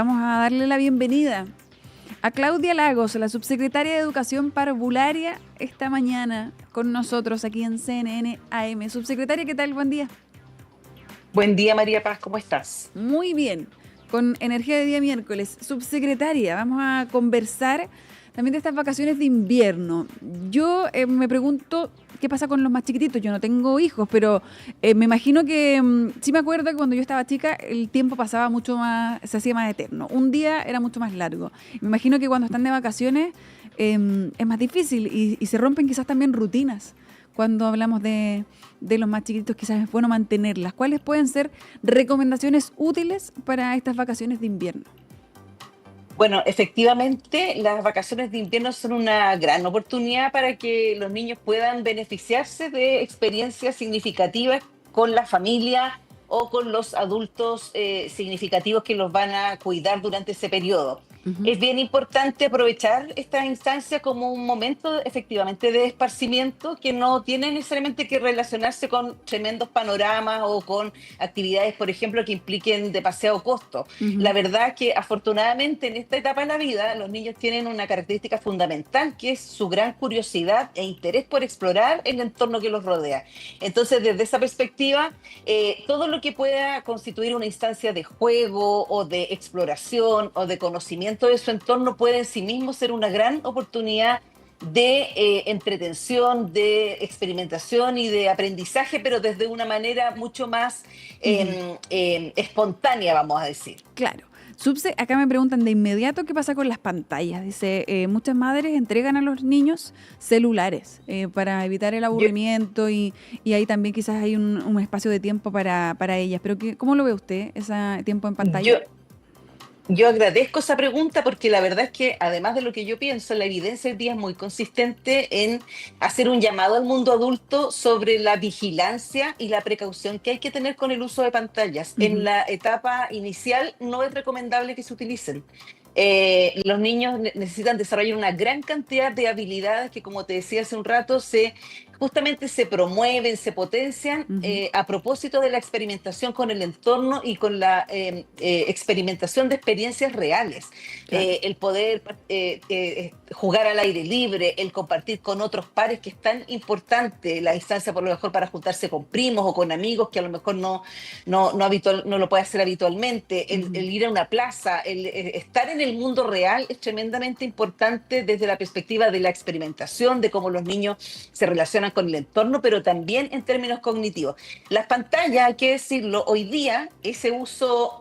Vamos a darle la bienvenida a Claudia Lagos, la subsecretaria de Educación Parvularia, esta mañana con nosotros aquí en CNN AM. Subsecretaria, ¿qué tal? Buen día. Buen día, María Paz, ¿cómo estás? Muy bien, con energía de día miércoles. Subsecretaria, vamos a conversar también de estas vacaciones de invierno. Yo me pregunto qué pasa con los más chiquititos. Yo no tengo hijos, pero me imagino que sí me acuerdo que cuando yo estaba chica el tiempo pasaba mucho más, se hacía más eterno. Un día era mucho más largo. Me imagino que cuando están de vacaciones es más difícil y se rompen quizás también rutinas. Cuando hablamos de los más chiquitos, quizás es bueno mantenerlas. ¿Cuáles pueden ser recomendaciones útiles para estas vacaciones de invierno? Bueno, efectivamente, las vacaciones de invierno son una gran oportunidad para que los niños puedan beneficiarse de experiencias significativas con la familia o con los adultos significativos que los van a cuidar durante ese periodo. Ujú. Es bien importante aprovechar esta instancia como un momento efectivamente de esparcimiento que no tiene necesariamente que relacionarse con tremendos panoramas o con actividades, por ejemplo, que impliquen demasiado costo. La Ujú. verdad es que afortunadamente en esta etapa de la vida los niños tienen una característica fundamental que es su gran curiosidad e interés por explorar el entorno que los rodea. Entonces, desde esa perspectiva, todo lo que pueda constituir una instancia de juego o de exploración o de conocimiento de su entorno puede en sí mismo ser una gran oportunidad de entretención, de experimentación y de aprendizaje, pero desde una manera mucho más Ujú. espontánea, vamos a decir. Claro. Subse, acá me preguntan de inmediato qué pasa con las pantallas. Dice, muchas madres entregan a los niños celulares para evitar el Yo, aburrimiento y ahí también quizás hay un espacio de tiempo para ellas. Pero ¿cómo lo ve usted, ese tiempo en yo, pantalla? Yo agradezco esa pregunta porque la verdad es que además de lo que yo pienso, la evidencia hoy día es muy consistente en hacer un llamado al mundo adulto sobre la vigilancia y la precaución que hay que tener con el uso de pantallas. En Ujú. la etapa inicial no es recomendable que se utilicen. Los niños necesitan desarrollar una gran cantidad de habilidades que, como te decía hace un rato, justamente se promueven, se potencian Ujú. a propósito de la experimentación con el entorno y con la experimentación de experiencias reales. Claro. El poder jugar al aire libre, el compartir con otros pares, que es tan importante la distancia por lo mejor para juntarse con primos o con amigos que a lo mejor no lo puede hacer habitualmente, Ujú. el ir a una plaza, el estar en el mundo real es tremendamente importante desde la perspectiva de la experimentación, de cómo los niños se relacionan con el entorno, pero también en términos cognitivos. Las pantallas, hay que decirlo, hoy día ese uso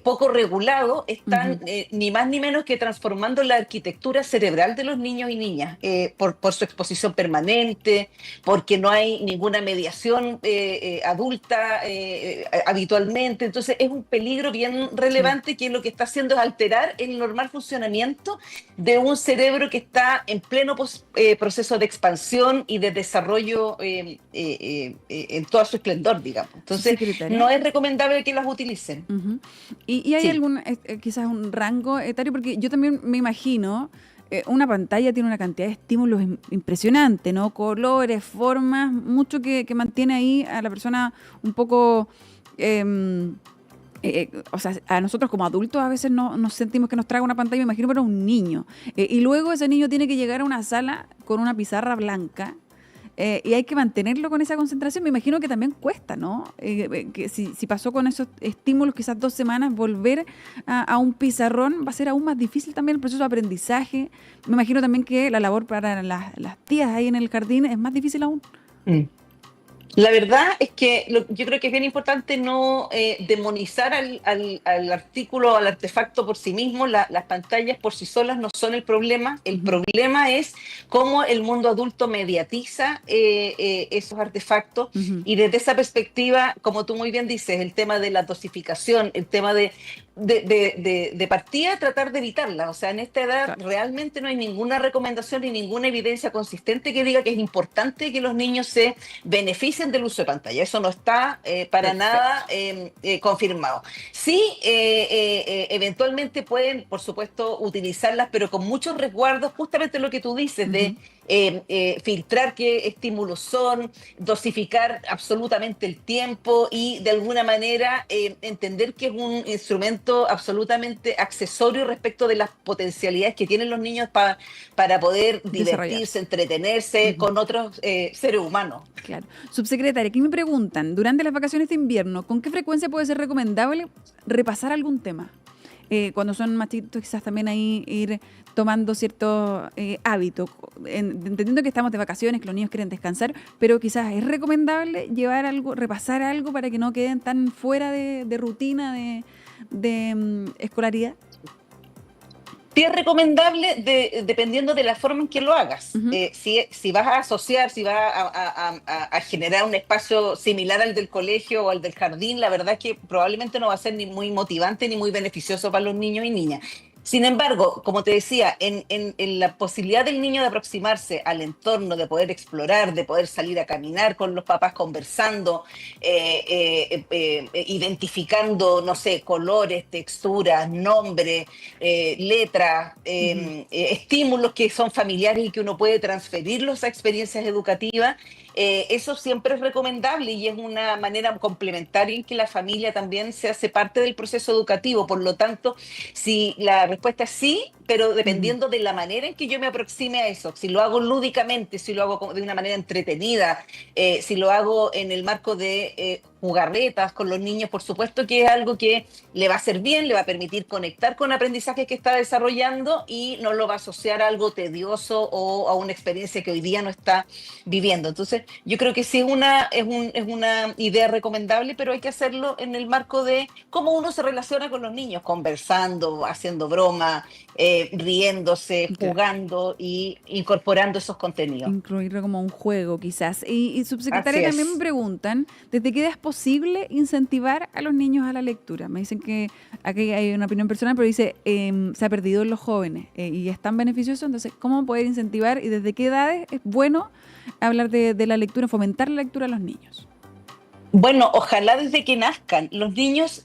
poco regulado están Ujú. ni más ni menos que transformando la arquitectura cerebral de los niños y niñas por su exposición permanente, porque no hay ninguna mediación adulta habitualmente. Entonces es un peligro bien Sí. relevante que lo que está haciendo es alterar el normal funcionamiento de un cerebro que está en pleno proceso de expansión y de desarrollo en todo su esplendor, digamos. Entonces, Subsecretaria. no es recomendable que las utilicen. Ujú. ¿Y hay Sí. algún, quizás un rango etario? Porque yo también me imagino, una pantalla tiene una cantidad de estímulos impresionante, ¿no? Colores, formas, mucho que mantiene ahí a la persona un poco... em, o sea, a nosotros como adultos a veces no nos sentimos que nos traga una pantalla, me imagino, pero un niño. Y luego ese niño tiene que llegar a una sala con una pizarra blanca y hay que mantenerlo con esa concentración. Me imagino que también cuesta, ¿no? Que si pasó con esos estímulos quizás 2 semanas, volver a un pizarrón va a ser aún más difícil también el proceso de aprendizaje. Me imagino también que la labor para las tías ahí en el jardín es más difícil aún. Mm. La verdad es que yo creo que es bien importante no demonizar al artículo, al artefacto por sí mismo. Las pantallas por sí solas no son el problema. El Ujú. problema es cómo el mundo adulto mediatiza esos artefactos. Ujú. Y desde esa perspectiva, como tú muy bien dices, el tema de la dosificación, el tema de partida, tratar de evitarla. O sea, en esta edad Claro. realmente no hay ninguna recomendación ni ninguna evidencia consistente que diga que es importante que los niños se beneficien del uso de pantalla. Eso no está para nada Perfecto. confirmado. Sí, eventualmente pueden, por supuesto, utilizarlas, pero con muchos resguardos, justamente lo que tú dices, de Ujú. filtrar qué estímulos son, dosificar absolutamente el tiempo y de alguna manera entender que es un instrumento elemento absolutamente accesorio respecto de las potencialidades que tienen los niños para poder divertirse, entretenerse con otros seres humanos. Claro. Subsecretaria, aquí me preguntan, durante las vacaciones de invierno, ¿con qué frecuencia puede ser recomendable repasar algún tema? Cuando son más chiquitos, quizás también ahí ir tomando ciertos hábitos, entendiendo que estamos de vacaciones, que los niños quieren descansar, pero quizás es recomendable llevar algo, repasar algo para que no queden tan fuera de rutina de escolaridad. Sí es recomendable dependiendo de la forma en que lo hagas. Si vas a asociar, si vas a generar un espacio similar al del colegio o al del jardín, la verdad es que probablemente no va a ser ni muy motivante ni muy beneficioso para los niños y niñas. Sin embargo, como te decía, en la posibilidad del niño de aproximarse al entorno, de poder explorar, de poder salir a caminar con los papás conversando, identificando, no sé, colores, texturas, nombres, letras, estímulos que son familiares y que uno puede transferirlos a experiencias educativas, eso siempre es recomendable y es una manera complementaria en que la familia también se hace parte del proceso educativo. Por lo tanto, si la respuesta es sí, pero dependiendo de la manera en que yo me aproxime a eso, si lo hago lúdicamente, si lo hago de una manera entretenida, si lo hago en el marco de jugarretas con los niños, por supuesto que es algo que le va a hacer bien, le va a permitir conectar con aprendizajes que está desarrollando y no lo va a asociar a algo tedioso o a una experiencia que hoy día no está viviendo. Entonces, yo creo que sí es una idea recomendable, pero hay que hacerlo en el marco de cómo uno se relaciona con los niños, conversando, haciendo broma, riéndose, jugando y incorporando esos contenidos. Incluirlo como un juego, quizás. Y subsecretaria, Así también me es. preguntan, ¿desde qué edad es posible incentivar a los niños a la lectura? Me dicen que aquí hay una opinión personal, pero dice, se ha perdido en los jóvenes y es tan beneficioso, entonces, ¿cómo poder incentivar y desde qué edades es bueno hablar de la lectura, fomentar la lectura a los niños? Bueno, ojalá desde que nazcan. Los niños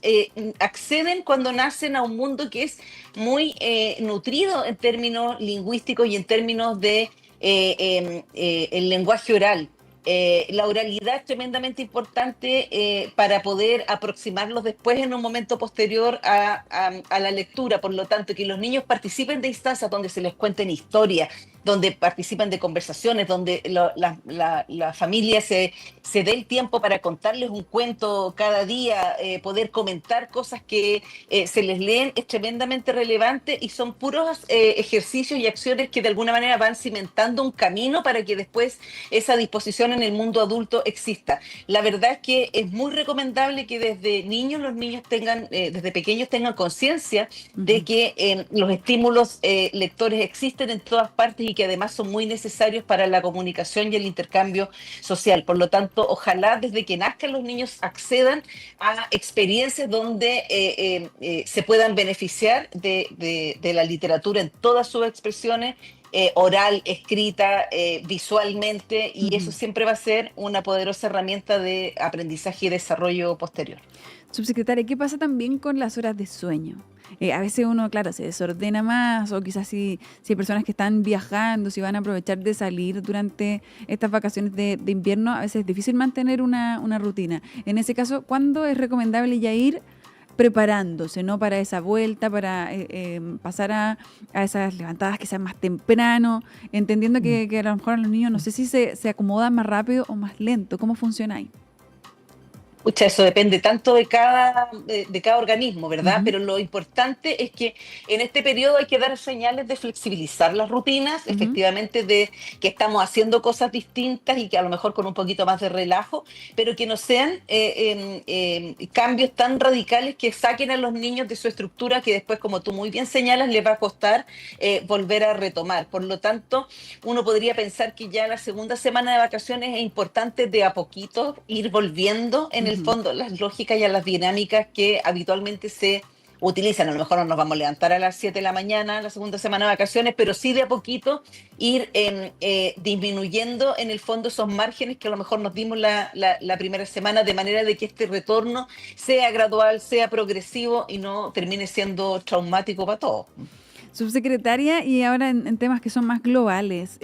acceden cuando nacen a un mundo que es muy nutrido en términos lingüísticos y en términos de el lenguaje oral. La oralidad es tremendamente importante para poder aproximarlos después en un momento posterior a la lectura. Por lo tanto, que los niños participen de instancias donde se les cuenten historias, donde participen de conversaciones, donde la familia se dé el tiempo para contarles un cuento cada día, poder comentar cosas que se les leen, es tremendamente relevante y son puros ejercicios y acciones que de alguna manera van cimentando un camino para que después esa disposición en el mundo adulto exista. La verdad es que es muy recomendable que desde niños los niños tengan, desde pequeños tengan conciencia de que los estímulos lectores existen en todas partes y que además son muy necesarios para la comunicación y el intercambio social. Por lo tanto, ojalá desde que nazcan los niños accedan a experiencias donde se puedan beneficiar de la literatura en todas sus expresiones, oral, escrita, visualmente, y eso siempre va a ser una poderosa herramienta de aprendizaje y desarrollo posterior. Subsecretaria, ¿qué pasa también con las horas de sueño? A veces uno, claro, se desordena más o quizás si hay personas que están viajando, si van a aprovechar de salir durante estas vacaciones de invierno, a veces es difícil mantener una rutina. En ese caso, ¿cuándo es recomendable ya ir preparándose, ¿no? Para esa vuelta, para pasar a esas levantadas que sean más temprano, entendiendo que a lo mejor a los niños no sé si se acomodan más rápido o más lento? ¿Cómo funciona ahí? Pucha, eso depende tanto de cada organismo, ¿verdad? Pero lo importante es que en este periodo hay que dar señales de flexibilizar las rutinas, efectivamente, de que estamos haciendo cosas distintas y que a lo mejor con un poquito más de relajo, pero que no sean cambios tan radicales que saquen a los niños de su estructura que después, como tú muy bien señalas, les va a costar volver a retomar. Por lo tanto, uno podría pensar que ya la segunda semana de vacaciones es importante de a poquito ir volviendo en el fondo las lógicas y a las dinámicas que habitualmente se utilizan. A lo mejor no nos vamos a levantar a las 7 de la mañana la segunda semana de vacaciones, pero sí de a poquito ir disminuyendo en el fondo esos márgenes que a lo mejor nos dimos la primera semana, de manera de que este retorno sea gradual, sea progresivo y no termine siendo traumático para todos. Subsecretaria, y ahora en temas que son más globales,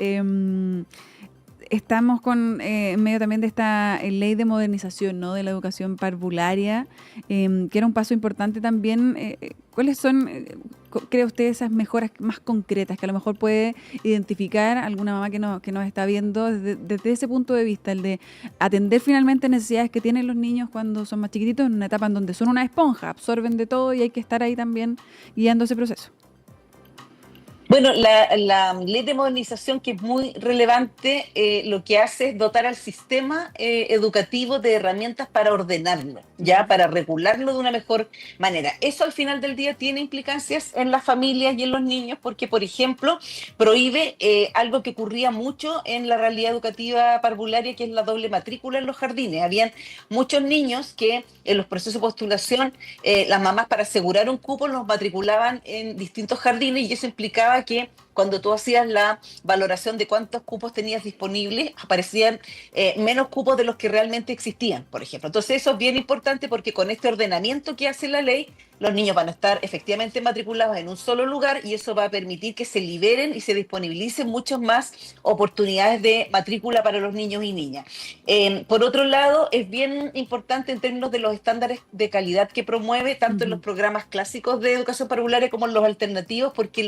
estamos en medio también de esta ley de modernización, ¿no?, de la educación parvularia, que era un paso importante también. ¿Cuáles son, cree usted, esas mejoras más concretas que a lo mejor puede identificar alguna mamá que nos está viendo desde ese punto de vista, el de atender finalmente necesidades que tienen los niños cuando son más chiquititos, en una etapa en donde son una esponja, absorben de todo y hay que estar ahí también guiando ese proceso? Bueno, la ley de modernización, que es muy relevante, lo que hace es dotar al sistema educativo de herramientas para ordenarlo, ya para regularlo de una mejor manera. Eso al final del día tiene implicancias en las familias y en los niños, porque, por ejemplo, prohíbe algo que ocurría mucho en la realidad educativa parvularia, que es la doble matrícula en los jardines. Habían muchos niños que en los procesos de postulación, las mamás, para asegurar un cupo, los matriculaban en distintos jardines, y eso implicaba que cuando tú hacías la valoración de cuántos cupos tenías disponibles, aparecían menos cupos de los que realmente existían, por ejemplo. Entonces eso es bien importante, porque con este ordenamiento que hace la ley, los niños van a estar efectivamente matriculados en un solo lugar, y eso va a permitir que se liberen y se disponibilicen muchas más oportunidades de matrícula para los niños y niñas. Por otro lado, es bien importante en términos de los estándares de calidad que promueve, tanto en los programas clásicos de educación parvularia como en los alternativos, porque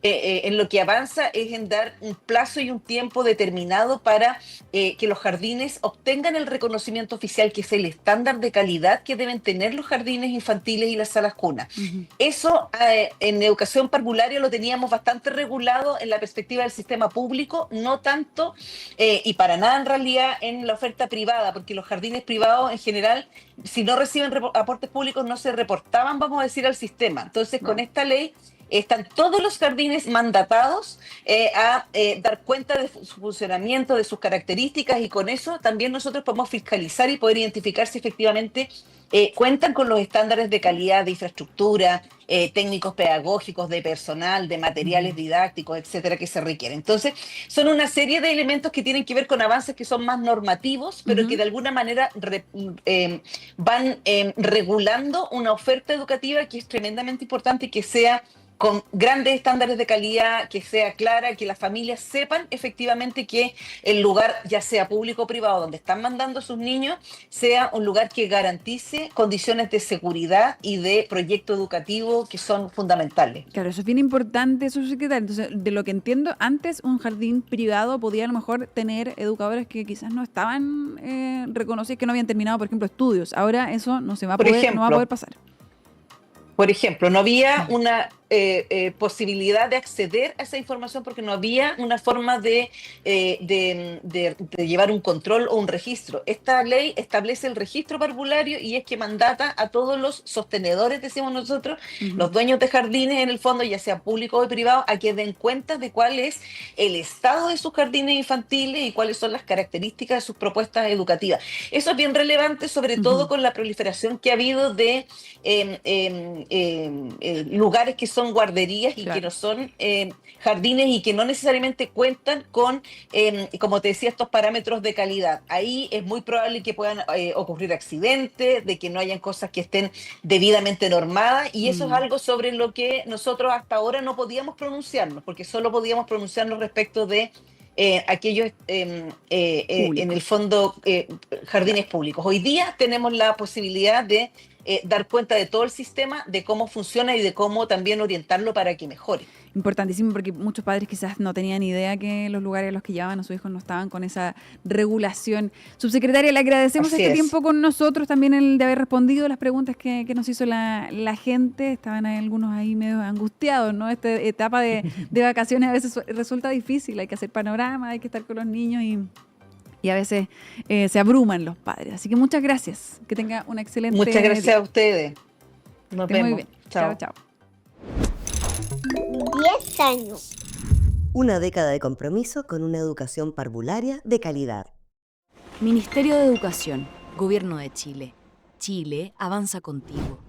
en lo que avanza es en dar un plazo y un tiempo determinado para que los jardines obtengan el reconocimiento oficial, que es el estándar de calidad que deben tener los jardines infantiles y las salas cunas. Eso en educación parvularia lo teníamos bastante regulado en la perspectiva del sistema público, no tanto y para nada en realidad en la oferta privada, porque los jardines privados en general, si no reciben aportes públicos, no se reportaban, vamos a decir, al sistema. Entonces, con esta ley están todos los jardines mandatados a dar cuenta de su funcionamiento, de sus características, y con eso también nosotros podemos fiscalizar y poder identificar si efectivamente cuentan con los estándares de calidad de infraestructura, técnicos pedagógicos, de personal, de materiales didácticos, etcétera, que se requieren. Entonces, son una serie de elementos que tienen que ver con avances que son más normativos, pero que de alguna manera van regulando una oferta educativa que es tremendamente importante, y que sea con grandes estándares de calidad, que sea clara, que las familias sepan efectivamente que el lugar, ya sea público o privado, donde están mandando a sus niños, sea un lugar que garantice condiciones de seguridad y de proyecto educativo que son fundamentales. Claro, eso es bien importante, subsecretaria. Entonces, de lo que entiendo, antes un jardín privado podía a lo mejor tener educadores que quizás no estaban reconocidos, que no habían terminado, por ejemplo, estudios. Ahora eso no va a poder pasar. Por ejemplo, no había una posibilidad de acceder a esa información, porque no había una forma de llevar un control o un registro. Esta ley establece el registro parvulario, y es que mandata a todos los sostenedores, decimos nosotros, los dueños de jardines, en el fondo, ya sea públicos o privados, a que den cuenta de cuál es el estado de sus jardines infantiles y cuáles son las características de sus propuestas educativas. Eso es bien relevante, sobre todo con la proliferación que ha habido de lugares que son guarderías y que no son jardines, y que no necesariamente cuentan con, como te decía, estos parámetros de calidad. Ahí es muy probable que puedan ocurrir accidentes, de que no hayan cosas que estén debidamente normadas, y eso es algo sobre lo que nosotros hasta ahora no podíamos pronunciarnos, porque solo podíamos pronunciarnos respecto de aquellos, en el fondo, jardines públicos. Hoy día tenemos la posibilidad de dar cuenta de todo el sistema, de cómo funciona y de cómo también orientarlo para que mejore. Importantísimo, porque muchos padres quizás no tenían idea que los lugares a los que llevaban a sus hijos no estaban con esa regulación. Subsecretaria, le agradecemos este tiempo con nosotros, también el de haber respondido las preguntas que nos hizo la gente. Estaban algunos ahí medio angustiados, ¿no? Esta etapa de vacaciones a veces resulta difícil, hay que hacer panorama, hay que estar con los niños y a veces se abruman los padres. Así que muchas gracias. Que tenga una excelente Muchas gracias día. a ustedes. Nos vemos. Muy bien. Chao, chao. 10 años. Una década de compromiso con una educación parvularia de calidad. Ministerio de Educación, Gobierno de Chile. Chile avanza contigo.